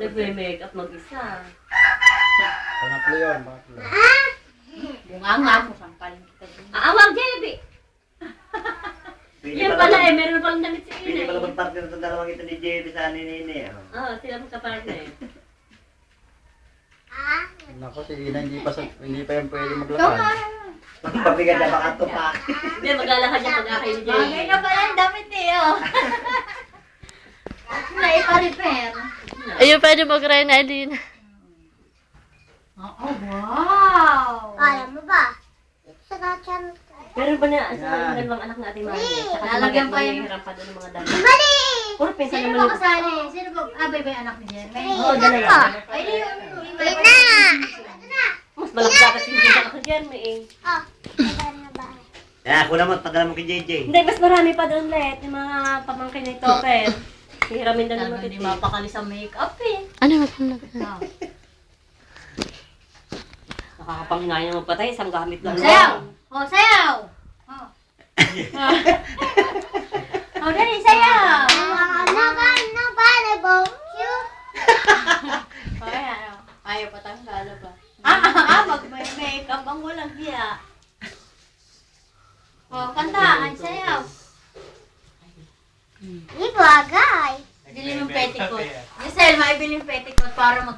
nag-make-up mag-isa. Pangatlo yun, pangatlo. Bunga mo, sampalin kita din. Awag, Jebi! Yan pala eh, meron palang damit si Pwede Ina pala eh. mag-partner sa dalawang ito ni JB sa nini. Oo, sila magkapartner. Nako, si Ina hindi pa yan pwede maglakad. Pagpabigan na baka tupak. Hindi, maglalakad niya pag-akay ni Jebi. Bagay na pala ang damit eh, oh. Naipa-repair. Ayun, pwede mag-ride na Alina. Oh, wow! Alam mo ba? Sa kachan. Meron ba na sa dalawang anak na ating mami? Saka Lalagyan pa yun. Mahihirap pa doon ng mga damit. Mali! Puro pinsan Sino naman ba yung... kasali? Sino ba? Abay ba yung anak ni Jeremy? Oo, dalawa. Ay, di yung... Ina! Mas malaki dapat yung pinsan ako dyan, may eh. Oh, ito na ba? Kaya ako naman, padala mo kay JJ. Hindi, mas marami pa doon let. Yung mga pamangkin ni Topper. Hiramin daw naman Hindi ito. mapakali sa makeup eh. Ano magpunod? Oh. Nakakapanghinaya naman patay, isang gamit lang. Sayaw! Oh, sayaw! Oh. Oh, dali, sayaw! Oh, ayan, oh. Ayaw pa tayong galo ba? Mag-makeup ang walang hiya. Oh, kanta, ay sayaw. Ibagay. Bili yung petticoat. Giselle, maibili yung petticoat para mag